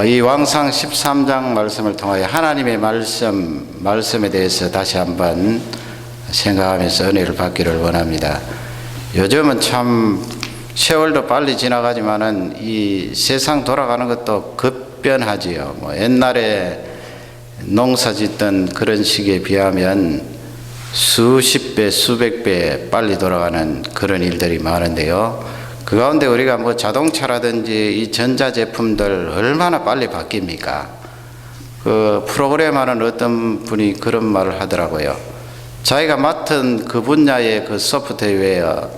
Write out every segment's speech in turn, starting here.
이 왕상 13장 말씀을 통하여 하나님의 말씀에 대해서 다시 한번 생각하면서 은혜를 받기를 원합니다. 요즘은 참 세월도 빨리 지나가지만은 이 세상 돌아가는 것도 급변하지요. 옛날에 농사 짓던 그런 시기에 비하면 수십 배, 수백 배 빨리 돌아가는 그런 일들이 많은데요. 그 가운데 우리가 자동차라든지 이 전자제품들 얼마나 빨리 바뀝니까? 그 프로그램 하는 어떤 분이 그런 말을 하더라고요. 자기가 맡은 그 분야의 그 소프트웨어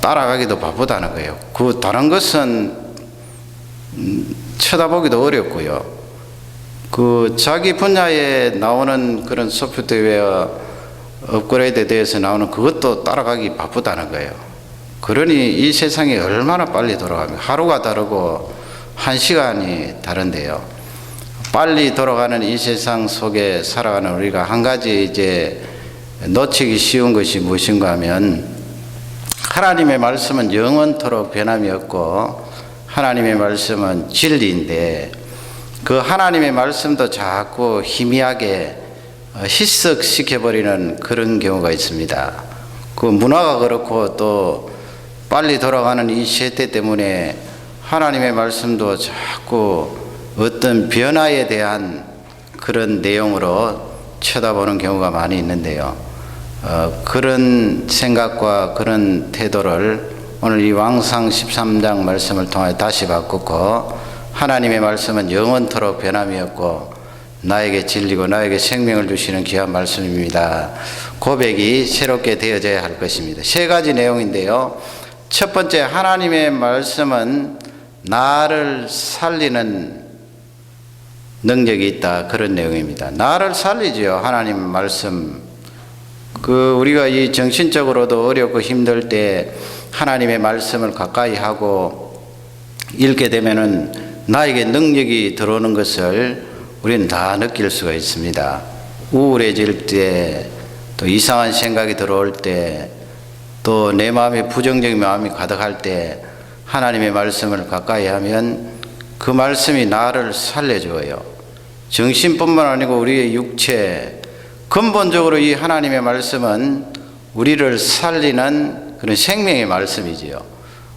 따라가기도 바쁘다는 거예요. 그 다른 것은 쳐다보기도 어렵고요. 그 자기 분야에 나오는 그런 소프트웨어 업그레이드에 대해서 나오는 그것도 따라가기 바쁘다는 거예요. 그러니 이 세상이 얼마나 빨리 돌아가면 하루가 다르고 한 시간이 다른데요. 빨리 돌아가는 이 세상 속에 살아가는 우리가 한 가지 이제 놓치기 쉬운 것이 무엇인가 하면 하나님의 말씀은 영원토록 변함이 없고 하나님의 말씀은 진리인데 그 하나님의 말씀도 자꾸 희미하게 희석시켜버리는 그런 경우가 있습니다. 그 문화가 그렇고 또 빨리 돌아가는 이 세대 때문에 하나님의 말씀도 자꾸 어떤 변화에 대한 그런 내용으로 쳐다보는 경우가 많이 있는데요. 그런 생각과 그런 태도를 오늘 이 왕상 13장 말씀을 통해 다시 바꾸고 하나님의 말씀은 영원토록 변함이 없고 나에게 진리고 나에게 생명을 주시는 귀한 말씀입니다. 고백이 새롭게 되어져야 할 것입니다. 세 가지 내용인데요. 첫 번째, 하나님의 말씀은 나를 살리는 능력이 있다. 그런 내용입니다. 나를 살리지요. 하나님 말씀. 우리가 이 정신적으로도 어렵고 힘들 때 하나님의 말씀을 가까이 하고 읽게 되면은 나에게 능력이 들어오는 것을 우리는 다 느낄 수가 있습니다. 우울해질 때, 또 이상한 생각이 들어올 때, 또 내 마음에 부정적인 마음이 가득할 때 하나님의 말씀을 가까이 하면 그 말씀이 나를 살려줘요. 정신뿐만 아니고 우리의 육체, 근본적으로 이 하나님의 말씀은 우리를 살리는 그런 생명의 말씀이지요.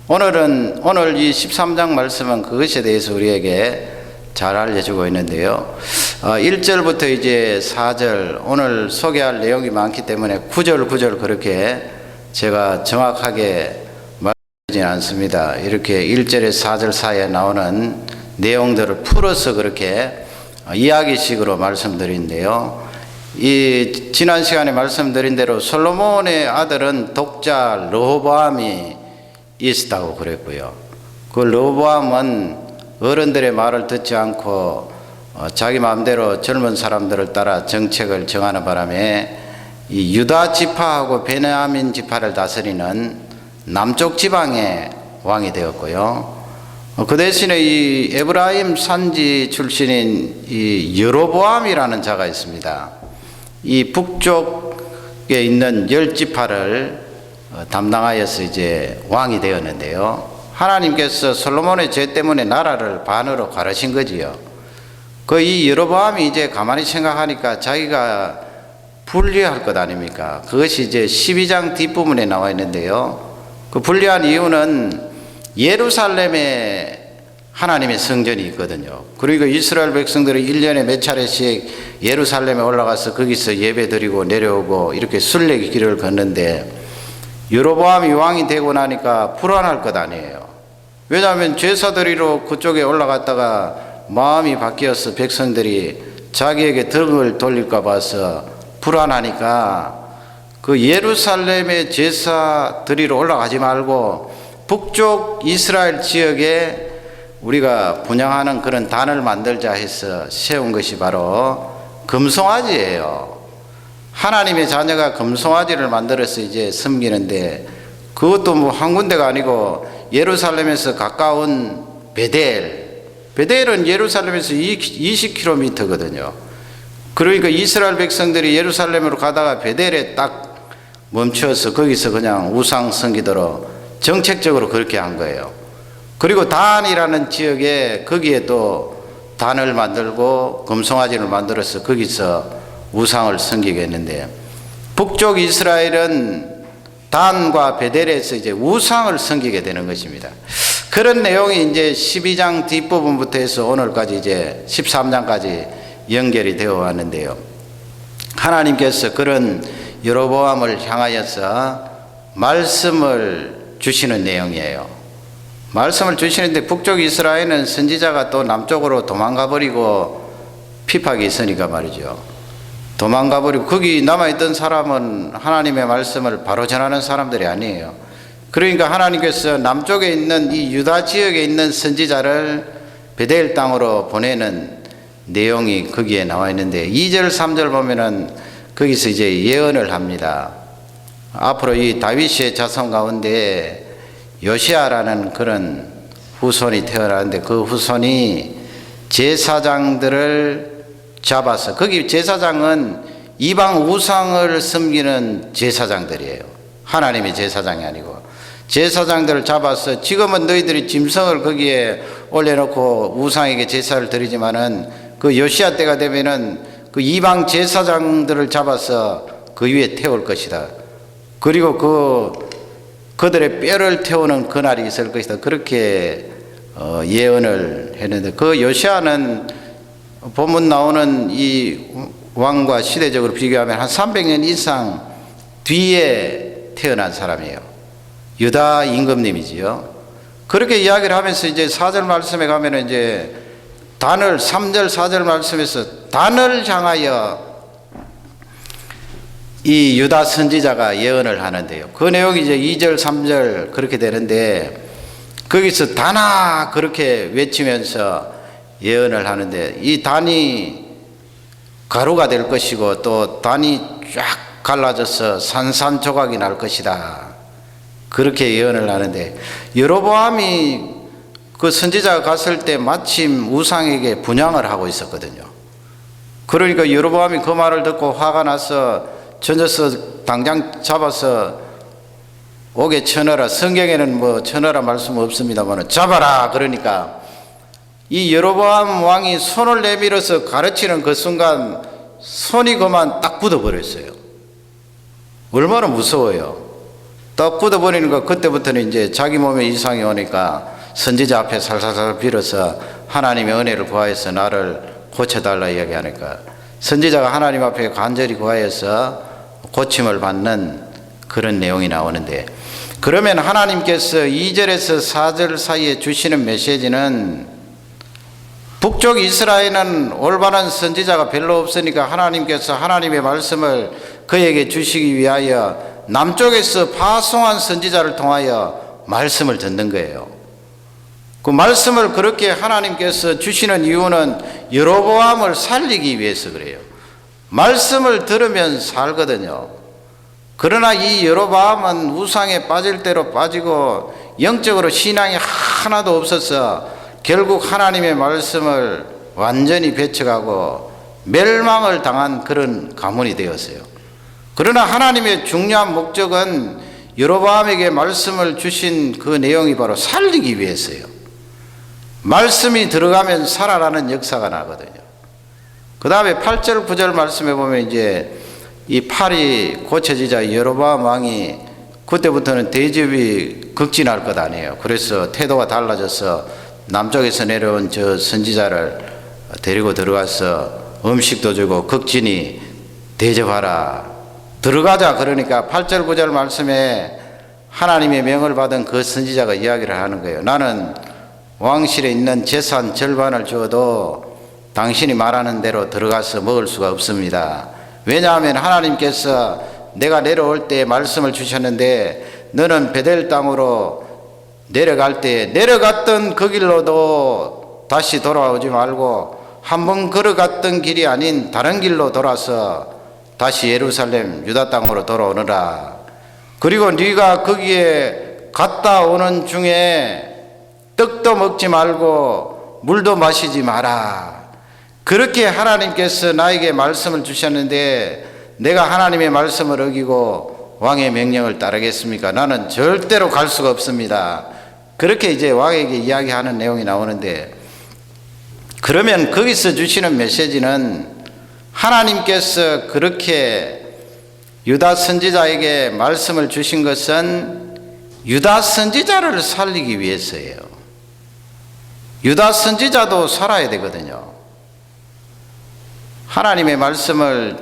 오늘 이 13장 말씀은 그것에 대해서 우리에게 잘 알려주고 있는데요. 1절부터 이제 4절, 오늘 소개할 내용이 많기 때문에 9절 그렇게 제가 정확하게 말하지는 않습니다. 이렇게 1절에서 4절 사이에 나오는 내용들을 풀어서 그렇게 이야기식으로 말씀드린데요. 이 지난 시간에 말씀드린 대로 솔로몬의 아들은 독자 르호보암이 있었다고 그랬고요. 그 르호보암은 어른들의 말을 듣지 않고 자기 마음대로 젊은 사람들을 따라 정책을 정하는 바람에 이 유다 지파하고 베냐민 지파를 다스리는 남쪽 지방의 왕이 되었고요. 그 대신에 이 에브라임 산지 출신인 이 여로보암이라는 자가 있습니다. 이 북쪽에 있는 10지파를 담당하여서 이제 왕이 되었는데요. 하나님께서 솔로몬의 죄 때문에 나라를 반으로 가르신 거지요. 이 여로보암이 이제 가만히 생각하니까 자기가 분리할 것 아닙니까? 그것이 이제 12장 뒷부분에 나와 있는데요. 그 분리한 이유는 예루살렘에 하나님의 성전이 있거든요. 그리고 이스라엘 백성들이 1년에 몇 차례씩 예루살렘에 올라가서 거기서 예배 드리고 내려오고 이렇게 순례의 길을 걷는데 여로보암이 왕이 되고 나니까 불안할 것 아니에요. 왜냐하면 제사드리러 그쪽에 올라갔다가 마음이 바뀌어서 백성들이 자기에게 등을 돌릴까 봐서 불안하니까 그 예루살렘에 제사 드리러 올라가지 말고 북쪽 이스라엘 지역에 우리가 분양하는 그런 단을 만들자 해서 세운 것이 바로 금송아지예요. 하나님의 자녀가 금송아지를 만들어서 이제 섬기는데 그것도 한 군데가 아니고 예루살렘에서 가까운 베델은 예루살렘에서 20km거든요. 그러니까 이스라엘 백성들이 예루살렘으로 가다가 베델에 딱 멈춰서 거기서 그냥 우상 섬기도록 정책적으로 그렇게 한 거예요. 그리고 단이라는 지역에 거기에 또 단을 만들고 금송아지를 만들어서 거기서 우상을 섬기게 했는데, 북쪽 이스라엘은 단과 베델에서 이제 우상을 섬기게 되는 것입니다. 그런 내용이 이제 12장 뒷부분부터 해서 오늘까지 이제 13장까지 연결이 되어 왔는데요. 하나님께서 그런 여로보암을 향하여서 말씀을 주시는 내용이에요. 말씀을 주시는데, 북쪽 이스라엘은 선지자가 또 남쪽으로 도망가 버리고 핍박이 있으니까 말이죠. 도망가 버리고 거기 남아있던 사람은 하나님의 말씀을 바로 전하는 사람들이 아니에요. 그러니까 하나님께서 남쪽에 있는 이 유다 지역에 있는 선지자를 베델 땅으로 보내는 내용이 거기에 나와 있는데, 2절 3절 보면은 거기서 이제 예언을 합니다. 앞으로 이 다윗의 자손 가운데 요시아라는 그런 후손이 태어나는데, 그 후손이 제사장들을 잡아서, 거기 제사장은 이방 우상을 섬기는 제사장들이에요. 하나님의 제사장이 아니고 제사장들을 잡아서, 지금은 너희들이 짐승을 거기에 올려놓고 우상에게 제사를 드리지만은 그 요시아 때가 되면은 그 이방 제사장들을 잡아서 그 위에 태울 것이다. 그리고 그들의 뼈를 태우는 그날이 있을 것이다. 그렇게 예언을 했는데, 그 요시아는 본문 나오는 이 왕과 시대적으로 비교하면 한 300년 이상 뒤에 태어난 사람이에요. 유다 임금님이지요. 그렇게 이야기를 하면서 이제 4절 말씀에 가면은 이제 단을, 3절 4절 말씀에서 단을 향하여 이 유다 선지자가 예언을 하는데요. 그 내용이 이제 2절 3절 그렇게 되는데, 거기서 단아 그렇게 외치면서 예언을 하는데, 이 단이 가루가 될 것이고 또 단이 쫙 갈라져서 산산조각이 날 것이다. 그렇게 예언을 하는데, 여로보암이 그 선지자가 갔을 때 마침 우상에게 분향을 하고 있었거든요. 그러니까 여로보암이 그 말을 듣고 화가 나서 전져서 당장 잡아서 옥에 쳐넣어라. 성경에는 뭐 쳐넣어라 말씀 없습니다만 잡아라. 그러니까 이 여로보암 왕이 손을 내밀어서 가르치는 그 순간 손이 그만 딱 굳어버렸어요. 얼마나 무서워요. 딱 굳어버리니까 그때부터는 이제 자기 몸에 이상이 오니까 선지자 앞에 살살살 빌어서 하나님의 은혜를 구하여서 나를 고쳐달라 이야기하니까, 선지자가 하나님 앞에 간절히 구하여서 고침을 받는 그런 내용이 나오는데, 그러면 하나님께서 2절에서 4절 사이에 주시는 메시지는, 북쪽 이스라엘은 올바른 선지자가 별로 없으니까 하나님께서 하나님의 말씀을 그에게 주시기 위하여 남쪽에서 파송한 선지자를 통하여 말씀을 듣는 거예요. 그 말씀을 그렇게 하나님께서 주시는 이유는 여로보암을 살리기 위해서 그래요. 말씀을 들으면 살거든요. 그러나 이 여로보암은 우상에 빠질 대로 빠지고 영적으로 신앙이 하나도 없어서 결국 하나님의 말씀을 완전히 배척하고 멸망을 당한 그런 가문이 되었어요. 그러나 하나님의 중요한 목적은 여로보암에게 말씀을 주신 그 내용이 바로 살리기 위해서요. 말씀이 들어가면 살아나는 역사가 나거든요. 그 다음에 8절 9절 말씀에 보면 이제 이 팔이 고쳐지자 여로보암 왕이 그때부터는 대접이 극진할 것 아니에요. 그래서 태도가 달라져서 남쪽에서 내려온 저 선지자를 데리고 들어가서 음식도 주고 극진히 대접하라. 들어가자. 그러니까 8절 9절 말씀에 하나님의 명을 받은 그 선지자가 이야기를 하는 거예요. 나는 왕실에 있는 재산 절반을 주어도 당신이 말하는 대로 들어가서 먹을 수가 없습니다. 왜냐하면 하나님께서 내가 내려올 때 말씀을 주셨는데, 너는 베델 땅으로 내려갈 때 내려갔던 그 길로도 다시 돌아오지 말고 한번 걸어갔던 길이 아닌 다른 길로 돌아서 다시 예루살렘 유다 땅으로 돌아오느라. 그리고 네가 거기에 갔다 오는 중에 떡도 먹지 말고 물도 마시지 마라. 그렇게 하나님께서 나에게 말씀을 주셨는데 내가 하나님의 말씀을 어기고 왕의 명령을 따르겠습니까? 나는 절대로 갈 수가 없습니다. 그렇게 이제 왕에게 이야기하는 내용이 나오는데, 그러면 거기서 주시는 메시지는 하나님께서 그렇게 유다 선지자에게 말씀을 주신 것은 유다 선지자를 살리기 위해서예요. 유다 선지자도 살아야 되거든요. 하나님의 말씀을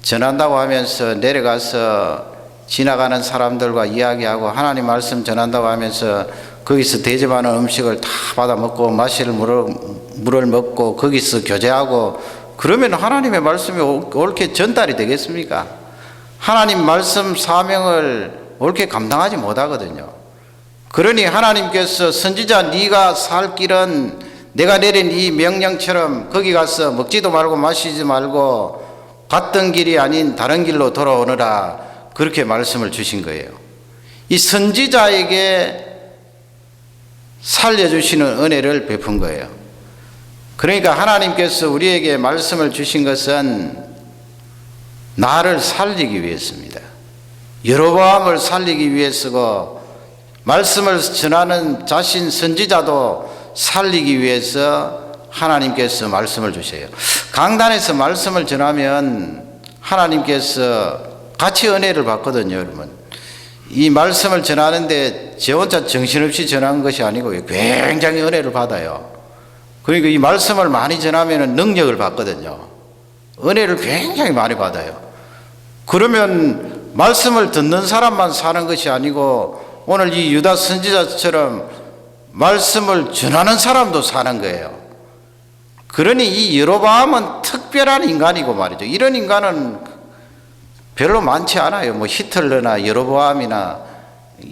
전한다고 하면서 내려가서 지나가는 사람들과 이야기하고 하나님 말씀 전한다고 하면서 거기서 대접하는 음식을 다 받아 먹고 마실 물을 먹고 거기서 교제하고, 그러면 하나님의 말씀이 옳게 전달이 되겠습니까? 하나님 말씀 사명을 옳게 감당하지 못하거든요. 그러니 하나님께서 선지자 네가 살 길은 내가 내린 이 명령처럼 거기 가서 먹지도 말고 마시지 말고 갔던 길이 아닌 다른 길로 돌아오너라, 그렇게 말씀을 주신 거예요. 이 선지자에게 살려주시는 은혜를 베푼 거예요. 그러니까 하나님께서 우리에게 말씀을 주신 것은 나를 살리기 위해서입니다. 여로보암을 살리기 위해서고, 말씀을 전하는 자신 선지자도 살리기 위해서 하나님께서 말씀을 주셔요. 강단에서 말씀을 전하면 하나님께서 같이 은혜를 받거든요, 여러분. 이 말씀을 전하는데 제 혼자 정신없이 전한 것이 아니고 굉장히 은혜를 받아요. 그러니까 이 말씀을 많이 전하면 능력을 받거든요. 은혜를 굉장히 많이 받아요. 그러면 말씀을 듣는 사람만 사는 것이 아니고 오늘 이 유다 선지자처럼 말씀을 전하는 사람도 사는 거예요. 그러니 이 여로보암은 특별한 인간이고 말이죠. 이런 인간은 별로 많지 않아요. 뭐 히틀러나 여로보암이나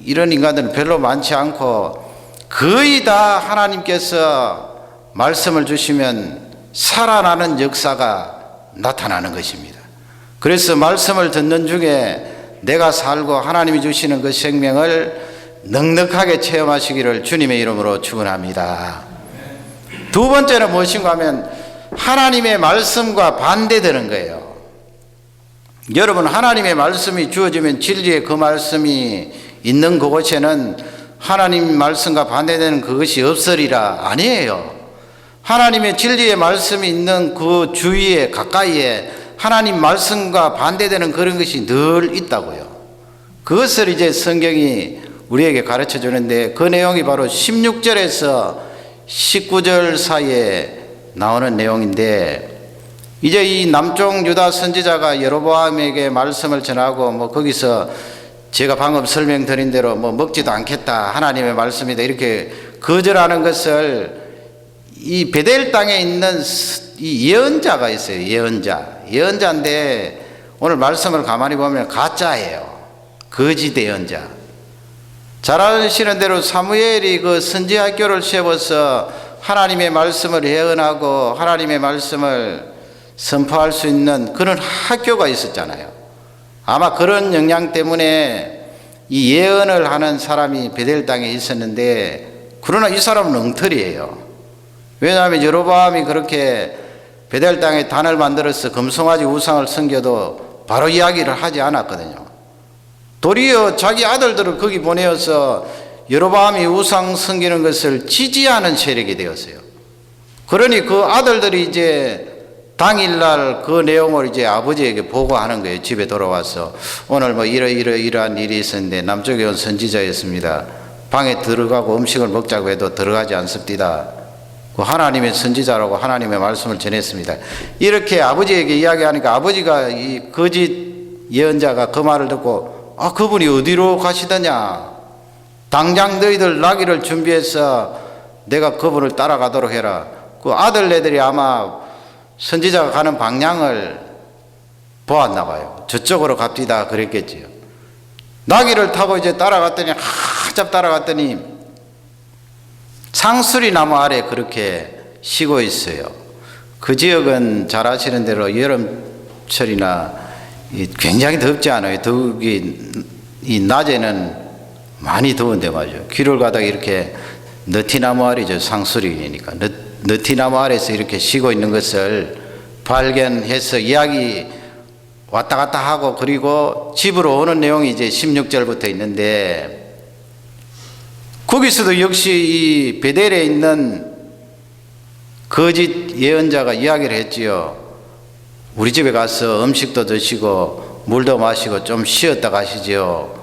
이런 인간들은 별로 많지 않고, 거의 다 하나님께서 말씀을 주시면 살아나는 역사가 나타나는 것입니다. 그래서 말씀을 듣는 중에 내가 살고 하나님이 주시는 그 생명을 넉넉하게 체험하시기를 주님의 이름으로 축원합니다. 두 번째는 무엇인가 하면 하나님의 말씀과 반대되는 거예요. 여러분, 하나님의 말씀이 주어지면 진리의 그 말씀이 있는 그곳에는 하나님 말씀과 반대되는 그것이 없으리라. 아니에요. 하나님의 진리의 말씀이 있는 그 주위에 가까이에 하나님 말씀과 반대되는 그런 것이 늘 있다고요. 그것을 이제 성경이 우리에게 가르쳐 주는데, 그 내용이 바로 16절에서 19절 사이에 나오는 내용인데, 이제 이 남쪽 유다 선지자가 여로보암에게 말씀을 전하고 뭐 거기서 제가 방금 설명드린 대로 뭐 먹지도 않겠다, 하나님의 말씀이다, 이렇게 거절하는 것을 이 베델 땅에 있는 이 예언자가 있어요. 예언자인데 오늘 말씀을 가만히 보면 가짜예요. 거짓 예언자. 잘 아시는 대로 사무엘이 그 선지 학교를 세워서 하나님의 말씀을 예언하고 하나님의 말씀을 선포할 수 있는 그런 학교가 있었잖아요. 아마 그런 영향 때문에 이 예언을 하는 사람이 베델 땅에 있었는데, 그러나 이 사람은 엉터리예요. 왜냐하면 여로보암이 그렇게 베델 땅에 단을 만들어서 금송아지 우상을 섬겨도 바로 이야기를 하지 않았거든요. 도리어 자기 아들들을 거기 보내어서 여로보암이 우상 섬기는 것을 지지하는 세력이 되었어요. 그러니 그 아들들이 이제 당일날 그 내용을 이제 아버지에게 보고하는 거예요. 집에 돌아와서 오늘 뭐 이러한 일이 있었는데 남쪽에 온 선지자였습니다. 방에 들어가고 음식을 먹자고 해도 들어가지 않습니다. 그 하나님의 선지자라고 하나님의 말씀을 전했습니다. 이렇게 아버지에게 이야기하니까 아버지가 이 거짓 예언자가 그 말을 듣고, 아, 그분이 어디로 가시더냐, 당장 너희들 나귀를 준비해서 내가 그분을 따라가도록 해라. 그 아들네들이 아마 선지자가 가는 방향을 보았나 봐요. 저쪽으로 갑시다 그랬겠지요. 나귀를 타고 이제 따라갔더니 한참 따라갔더니 상수리 나무 아래 그렇게 쉬고 있어요. 그 지역은 잘 아시는 대로 여름철이나 굉장히 덥지 않아요. 더욱이 이 낮에는 많이 더운데 말이죠. 길을 가다가 이렇게 너티나무 아래죠. 상수리니까 너티나무 아래에서 이렇게 쉬고 있는 것을 발견해서 이야기 왔다 갔다 하고, 그리고 집으로 오는 내용이 이제 16절부터 있는데, 거기서도 역시 이 베델에 있는 거짓 예언자가 이야기를 했지요. 우리 집에 가서 음식도 드시고 물도 마시고 좀 쉬었다 가시지요.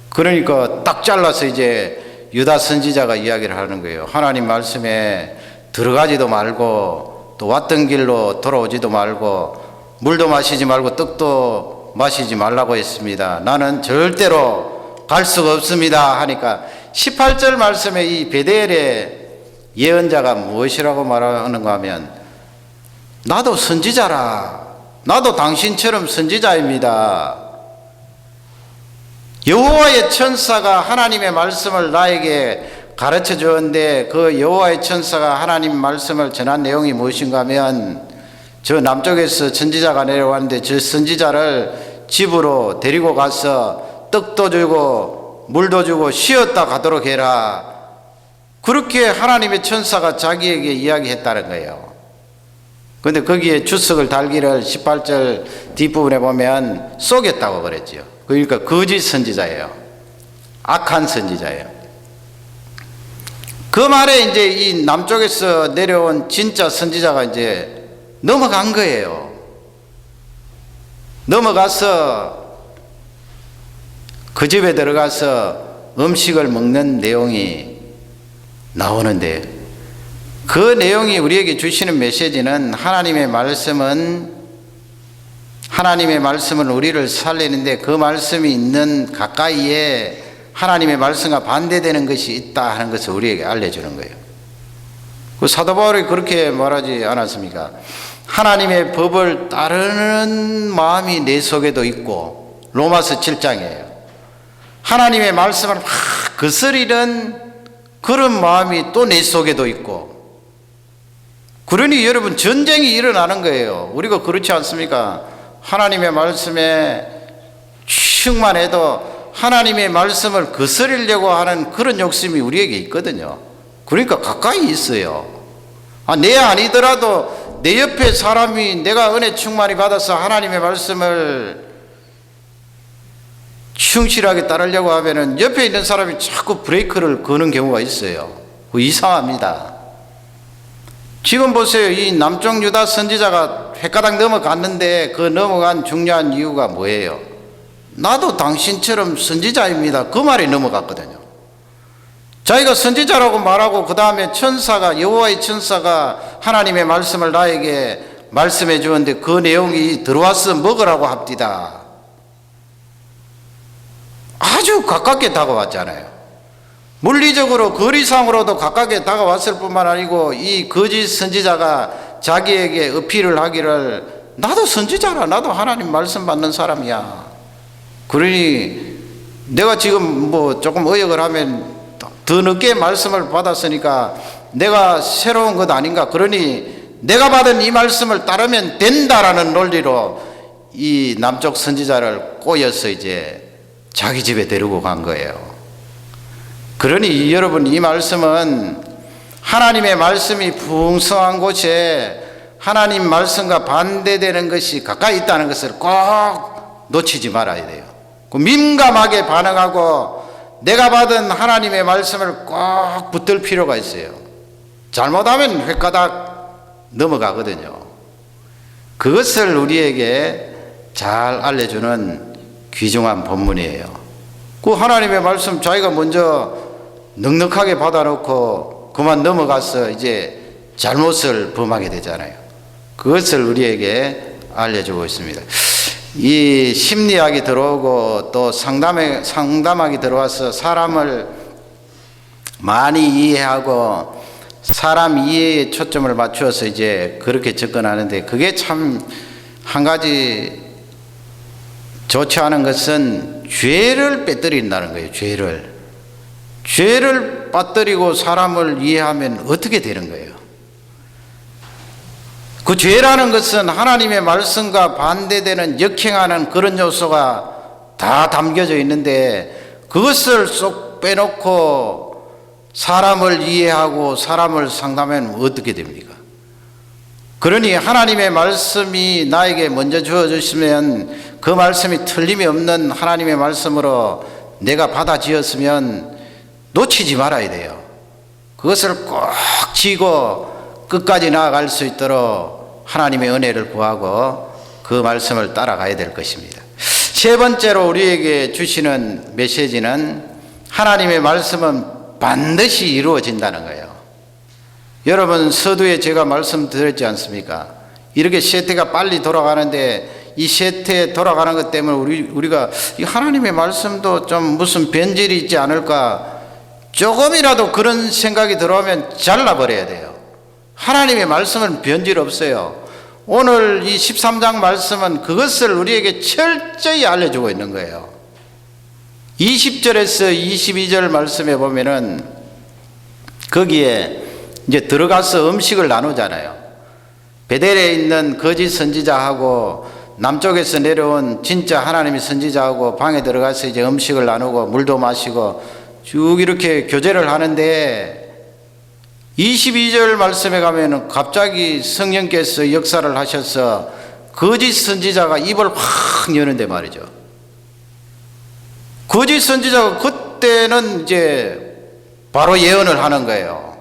그러니까 딱 잘라서 이제 유다 선지자가 이야기를 하는 거예요. 하나님 말씀에 들어가지도 말고 또 왔던 길로 돌아오지도 말고 물도 마시지 말고 떡도 마시지 말라고 했습니다. 나는 절대로 갈 수가 없습니다 하니까 18절 말씀에 이 베델의 예언자가 무엇이라고 말하는가 하면 나도 선지자라. 나도 당신처럼 선지자입니다. 여호와의 천사가 하나님의 말씀을 나에게 가르쳐 주었는데 그 여호와의 천사가 하나님 말씀을 전한 내용이 무엇인가 하면 저 남쪽에서 선지자가 내려왔는데 저 선지자를 집으로 데리고 가서 떡도 주고 물도 주고 쉬었다 가도록 해라. 그렇게 하나님의 천사가 자기에게 이야기했다는 거예요. 그런데 거기에 주석을 달기를 18절 뒷부분에 보면 쏘겠다고 그랬지요. 그러니까 거짓 선지자예요. 악한 선지자예요. 그 말에 이제 이 남쪽에서 내려온 진짜 선지자가 이제 넘어간 거예요. 넘어가서 그 집에 들어가서 음식을 먹는 내용이 나오는데 그 내용이 우리에게 주시는 메시지는 하나님의 말씀은 우리를 살리는데 그 말씀이 있는 가까이에 하나님의 말씀과 반대되는 것이 있다 하는 것을 우리에게 알려주는 거예요. 그 사도 바울이 그렇게 말하지 않았습니까? 하나님의 법을 따르는 마음이 내 속에도 있고 로마서 7장이에요. 하나님의 말씀을 막 거스리는 그런 마음이 또 내 속에도 있고 그러니 여러분 전쟁이 일어나는 거예요. 우리가 그렇지 않습니까? 하나님의 말씀에 충만해도 하나님의 말씀을 거스리려고 하는 그런 욕심이 우리에게 있거든요. 그러니까 가까이 있어요. 내 아니더라도 내 옆에 사람이 내가 은혜 충만히 받아서 하나님의 말씀을 충실하게 따르려고 하면은 옆에 있는 사람이 자꾸 브레이크를 거는 경우가 있어요. 이상합니다. 지금 보세요. 이 남쪽 유다 선지자가 횟가닥 넘어갔는데 그 넘어간 중요한 이유가 뭐예요? 나도 당신처럼 선지자입니다. 그 말이 넘어갔거든요. 자기가 선지자라고 말하고 그 다음에 천사가 여호와의 천사가 하나님의 말씀을 나에게 말씀해 주었는데 그 내용이 들어와서 먹으라고 합디다. 아주 가깝게 다가왔잖아요. 물리적으로 거리상으로도 가깝게 다가왔을 뿐만 아니고 이 거짓 선지자가 자기에게 어필을 하기를 나도 선지자라. 나도 하나님 말씀 받는 사람이야. 그러니 내가 지금 뭐 조금 의역을 하면 더 늦게 말씀을 받았으니까 내가 새로운 것 아닌가. 그러니 내가 받은 이 말씀을 따르면 된다라는 논리로 이 남쪽 선지자를 꼬여서 이제 자기 집에 데리고 간 거예요. 그러니 여러분 이 말씀은 하나님의 말씀이 풍성한 곳에 하나님 말씀과 반대되는 것이 가까이 있다는 것을 꼭 놓치지 말아야 돼요. 민감하게 반응하고 내가 받은 하나님의 말씀을 꼭 붙들 필요가 있어요. 잘못하면 횟가닥 넘어가거든요. 그것을 우리에게 잘 알려주는 귀중한 본문이에요. 그 하나님의 말씀 자기가 먼저 넉넉하게 받아놓고 그만 넘어가서 이제 잘못을 범하게 되잖아요. 그것을 우리에게 알려주고 있습니다. 이 심리학이 들어오고 또 상담학이 들어와서 사람을 많이 이해하고 사람 이해에 초점을 맞추어서 이제 그렇게 접근하는데 그게 참 한 가지 좋지 않은 것은 죄를 빼뜨린다는 거예요. 죄를 빠뜨리고 사람을 이해하면 어떻게 되는 거예요? 그 죄라는 것은 하나님의 말씀과 반대되는 역행하는 그런 요소가 다 담겨져 있는데 그것을 쏙 빼놓고 사람을 이해하고 사람을 상담하면 어떻게 됩니까? 그러니 하나님의 말씀이 나에게 먼저 주어주시면 그 말씀이 틀림이 없는 하나님의 말씀으로 내가 받아지었으면 놓치지 말아야 돼요. 그것을 꼭 쥐고 끝까지 나아갈 수 있도록 하나님의 은혜를 구하고 그 말씀을 따라가야 될 것입니다. 세 번째로 우리에게 주시는 메시지는 하나님의 말씀은 반드시 이루어진다는 거예요. 여러분, 서두에 제가 말씀드렸지 않습니까? 이렇게 세태가 빨리 돌아가는데 이 세태에 돌아가는 것 때문에 우리가 이 하나님의 말씀도 좀 무슨 변질이 있지 않을까, 조금이라도 그런 생각이 들어오면 잘라버려야 돼요. 하나님의 말씀은 변질 없어요. 오늘 이 13장 말씀은 그것을 우리에게 철저히 알려주고 있는 거예요. 20절에서 22절 말씀에 보면은 거기에 이제 들어가서 음식을 나누잖아요. 베델에 있는 거짓 선지자하고 남쪽에서 내려온 진짜 하나님의 선지자하고 방에 들어가서 이제 음식을 나누고 물도 마시고 쭉 이렇게 교제를 하는데 22절 말씀에 가면은 갑자기 성령께서 역사를 하셔서 거짓 선지자가 입을 확 여는데 말이죠. 거짓 선지자가 그때는 이제 바로 예언을 하는 거예요.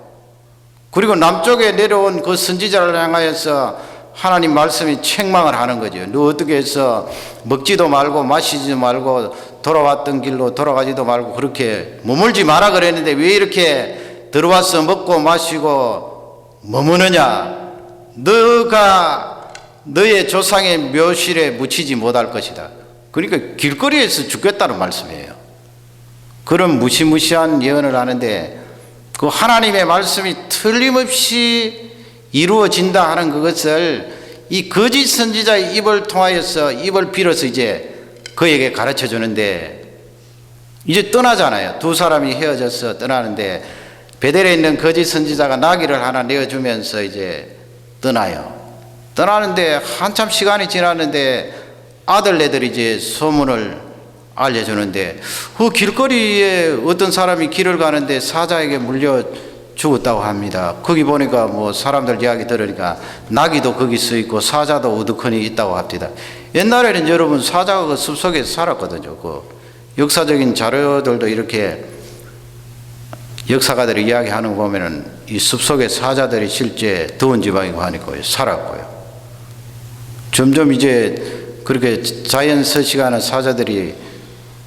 그리고 남쪽에 내려온 그 선지자를 향하여서 하나님 말씀이 책망을 하는 거죠. 너 어떻게 해서 먹지도 말고 마시지도 말고 돌아왔던 길로 돌아가지도 말고 그렇게 머물지 마라 그랬는데 왜 이렇게 들어와서 먹고 마시고 머무느냐? 너가 너의 조상의 묘실에 묻히지 못할 것이다. 그러니까 길거리에서 죽겠다는 말씀이에요. 그런 무시무시한 예언을 하는데 그 하나님의 말씀이 틀림없이 이루어진다 하는 그것을 이 거짓 선지자의 입을 통하여서 입을 빌어서 이제 그에게 가르쳐 주는데 이제 떠나잖아요. 두 사람이 헤어져서 떠나는데 베델에 있는 거짓 선지자가 나귀를 하나 내어주면서 이제 떠나요. 떠나는데 한참 시간이 지났는데 아들네들이 이제 소문을 알려주는데 그 길거리에 어떤 사람이 길을 가는데 사자에게 물려 죽었다고 합니다. 거기 보니까 뭐 사람들 이야기 들으니까 나귀도 거기 서 있고 사자도 우두커니 있다고 합니다. 옛날에는 여러분 사자가 그 숲속에 살았거든요. 그 역사적인 자료들도 이렇게 역사가들이 이야기하는 거 보면은 이 숲속에 사자들이 실제 더운 지방이고 하니까 살았고요. 점점 이제 그렇게 자연 서식하는 사자들이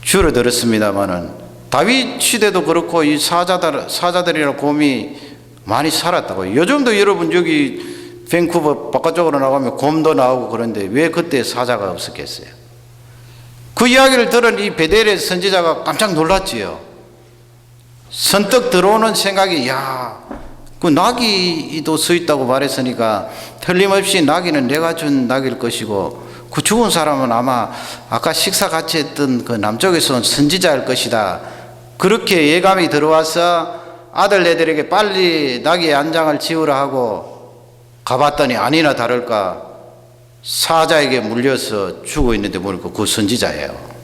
줄어들었습니다만은 다윗 시대도 그렇고 이 사자들이나 곰이 많이 살았다고요. 요즘도 여러분 여기 밴쿠버 바깥쪽으로 나가면 곰도 나오고 그런데 왜 그때 사자가 없었겠어요? 그 이야기를 들은 이 베델의 선지자가 깜짝 놀랐지요. 선뜻 들어오는 생각이 그 나귀도 서 있다고 말했으니까 틀림없이 나귀는 내가 준 나귀일 것이고 그 죽은 사람은 아마 아까 식사 같이 했던 그 남쪽에서 온 선지자일 것이다. 그렇게 예감이 들어와서 아들네들에게 빨리 나귀의 안장을 지우라 하고 가봤더니 아니나 다를까 사자에게 물려서 죽어 있는데 보니까 그 선지자예요.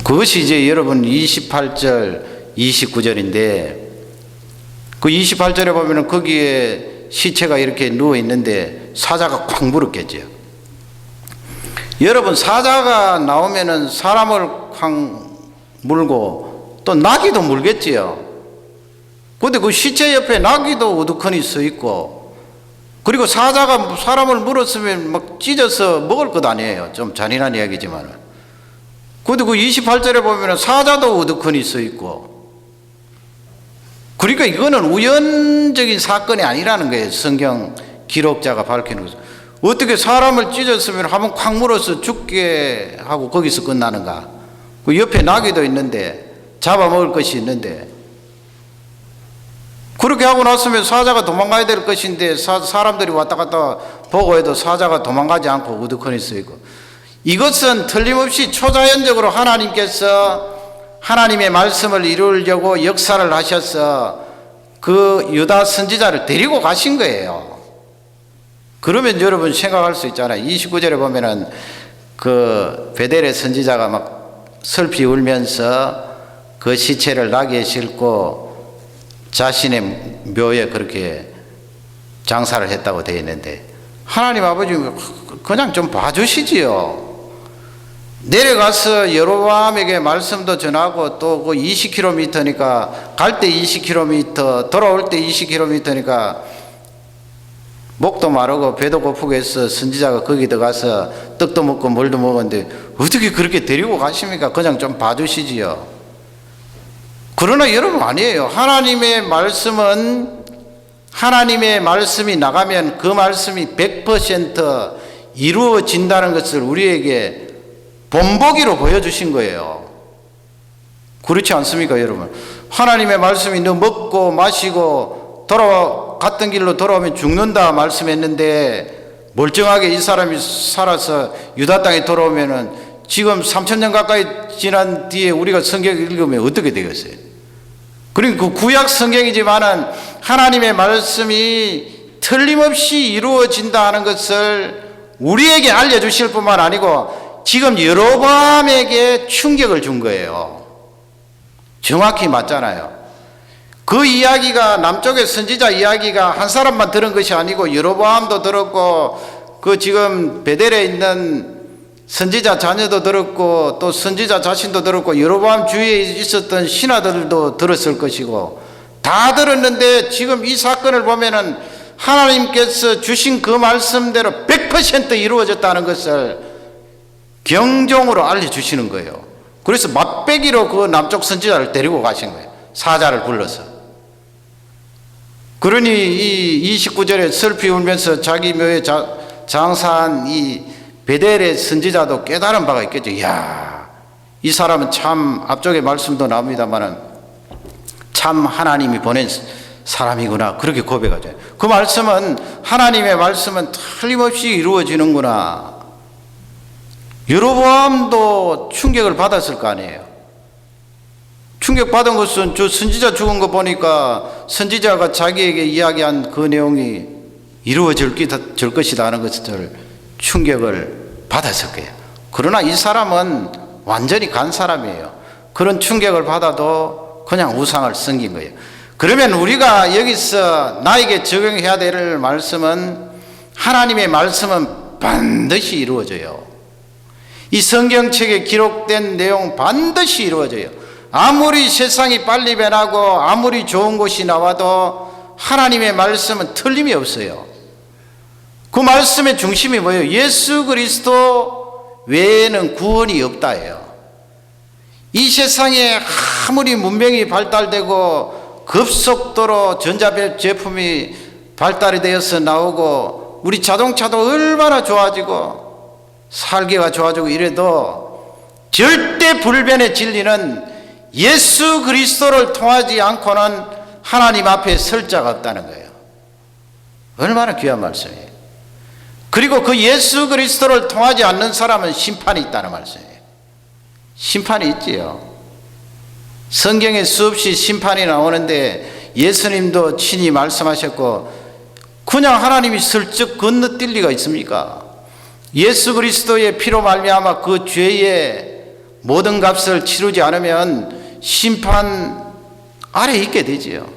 그것이 이제 여러분 28절 29절인데 그 28절에 보면은 거기에 시체가 이렇게 누워 있는데 사자가 콱 물었겠죠. 여러분 사자가 나오면은 사람을 콱 물고 또 나귀도 물겠지요. 근데 그 시체 옆에 나귀도 우두커니 서 있고 그리고 사자가 사람을 물었으면 막 찢어서 먹을 것 아니에요. 좀 잔인한 이야기지만. 근데 그 28절에 보면은 사자도 우두커니 서 있고 그러니까 이거는 우연적인 사건이 아니라는 거예요. 성경 기록자가 밝히는 거죠. 어떻게 사람을 찢었으면 한번 콱 물어서 죽게 하고 거기서 끝나는가? 그 옆에 나귀도 있는데 잡아먹을 것이 있는데 그렇게 하고 났으면 사자가 도망가야 될 것인데 사람들이 왔다 갔다 보고 해도 사자가 도망가지 않고 우두커니 서 있고 이것은 틀림없이 초자연적으로 하나님께서 하나님의 말씀을 이루려고 역사를 하셔서 그 유다 선지자를 데리고 가신 거예요. 그러면 여러분 생각할 수 있잖아요. 29절에 보면은 그 베델의 선지자가 막 슬피 울면서 그 시체를 나귀에 싣고 자신의 묘에 그렇게 장사를 했다고 되어 있는데 하나님 아버지 그냥 좀 봐주시지요. 내려가서 여로보암에게 말씀도 전하고 또 그 20km니까 갈 때 20km 돌아올 때 20km니까 목도 마르고 배도 고프고 해서 선지자가 거기 들어가서 떡도 먹고 물도 먹었는데 어떻게 그렇게 데리고 가십니까? 그냥 좀 봐주시지요. 그러나 여러분 아니에요. 하나님의 말씀이 나가면 그 말씀이 100% 이루어진다는 것을 우리에게 본보기로 보여주신 거예요. 그렇지 않습니까, 여러분? 하나님의 말씀이 너 먹고 마시고 갔던 길로 돌아오면 죽는다 말씀했는데 멀쩡하게 이 사람이 살아서 유다 땅에 돌아오면은 지금 3000년 가까이 지난 뒤에 우리가 성경을 읽으면 어떻게 되겠어요? 그러니까 그 구약 성경이지만은 하나님의 말씀이 틀림없이 이루어진다 하는 것을 우리에게 알려주실 뿐만 아니고 지금 여로보암에게 충격을 준 거예요. 정확히 맞잖아요. 그 이야기가 남쪽의 선지자 이야기가 한 사람만 들은 것이 아니고 여로보암도 들었고 그 지금 베델에 있는 선지자 자녀도 들었고 또 선지자 자신도 들었고 여로보암 주위에 있었던 신하들도 들었을 것이고 다 들었는데 지금 이 사건을 보면은 하나님께서 주신 그 말씀대로 100% 이루어졌다는 것을 경종으로 알려주시는 거예요. 그래서 맛배기로 그 남쪽 선지자를 데리고 가신 거예요. 사자를 불러서. 그러니 이 29절에 슬피 울면서 자기 묘에 장사한 이 베델의 선지자도 깨달은 바가 있겠죠. 이야, 이 사람은 참 앞쪽에 말씀도 나옵니다만은 참 하나님이 보낸 사람이구나. 그렇게 고백하죠. 그 말씀은 하나님의 말씀은 틀림없이 이루어지는구나. 여로보암도 충격을 받았을 거 아니에요. 충격받은 것은 저 선지자 죽은 거 보니까 선지자가 자기에게 이야기한 그 내용이 이루어질 것이다 하는 것을 충격을 받았을 거예요. 그러나 이 사람은 완전히 간 사람이에요. 그런 충격을 받아도 그냥 우상을 섬긴 거예요. 그러면 우리가 여기서 나에게 적용해야 될 말씀은 하나님의 말씀은 반드시 이루어져요. 이 성경책에 기록된 내용 반드시 이루어져요. 아무리 세상이 빨리 변하고 아무리 좋은 것이 나와도 하나님의 말씀은 틀림이 없어요. 그 말씀의 중심이 뭐예요? 예수 그리스도 외에는 구원이 없다예요. 이 세상에 아무리 문명이 발달되고 급속도로 전자제품이 발달이 되어서 나오고 우리 자동차도 얼마나 좋아지고 살기가 좋아지고 이래도 절대 불변의 진리는 예수 그리스도를 통하지 않고는 하나님 앞에 설 자가 없다는 거예요. 얼마나 귀한 말씀이에요. 그리고 그 예수 그리스도를 통하지 않는 사람은 심판이 있다는 말씀이에요. 심판이 있지요. 성경에 수없이 심판이 나오는데 예수님도 친히 말씀하셨고 그냥 하나님이 슬쩍 건너뛸 리가 있습니까? 예수 그리스도의 피로 말미암아 그 죄의 모든 값을 치르지 않으면 심판 아래 있게 되지요.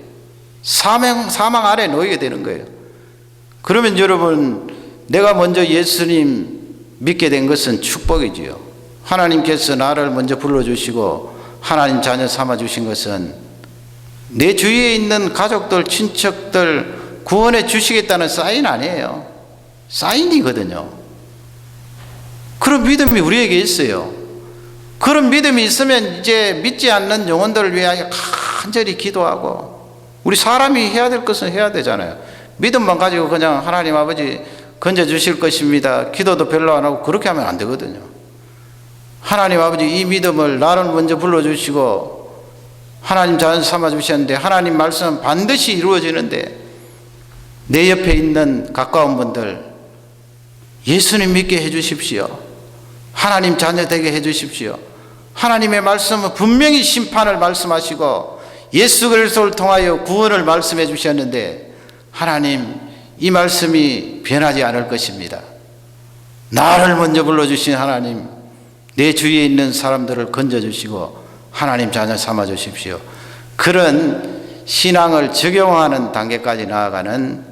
사망 아래 놓이게 되는 거예요. 그러면 여러분, 내가 먼저 예수님 믿게 된 것은 축복이지요. 하나님께서 나를 먼저 불러주시고 하나님 자녀 삼아주신 것은 내 주위에 있는 가족들, 친척들 구원해 주시겠다는 사인 아니에요. 사인이거든요. 그런 믿음이 우리에게 있어요. 그런 믿음이 있으면 이제 믿지 않는 영혼들을 위하여 간절히 기도하고 우리 사람이 해야 될 것은 해야 되잖아요. 믿음만 가지고 그냥 하나님 아버지 건져주실 것입니다. 기도도 별로 안 하고 그렇게 하면 안 되거든요. 하나님 아버지 이 믿음을 나를 먼저 불러주시고 하나님 자녀 삼아주셨는데 하나님 말씀은 반드시 이루어지는데 내 옆에 있는 가까운 분들 예수님 믿게 해주십시오. 하나님 자녀 되게 해주십시오. 하나님의 말씀은 분명히 심판을 말씀하시고 예수 그리스도를 통하여 구원을 말씀해 주셨는데 하나님 이 말씀이 변하지 않을 것입니다. 나를 먼저 불러주신 하나님 내 주위에 있는 사람들을 건져주시고 하나님 자녀 삼아주십시오. 그런 신앙을 적용하는 단계까지 나아가는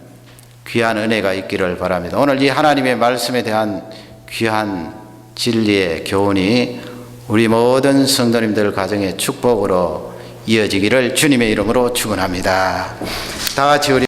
귀한 은혜가 있기를 바랍니다. 오늘 이 하나님의 말씀에 대한 귀한 진리의 교훈이 우리 모든 성도님들 가정의 축복으로 이어지기를 주님의 이름으로 축원합니다. 다 같이 우리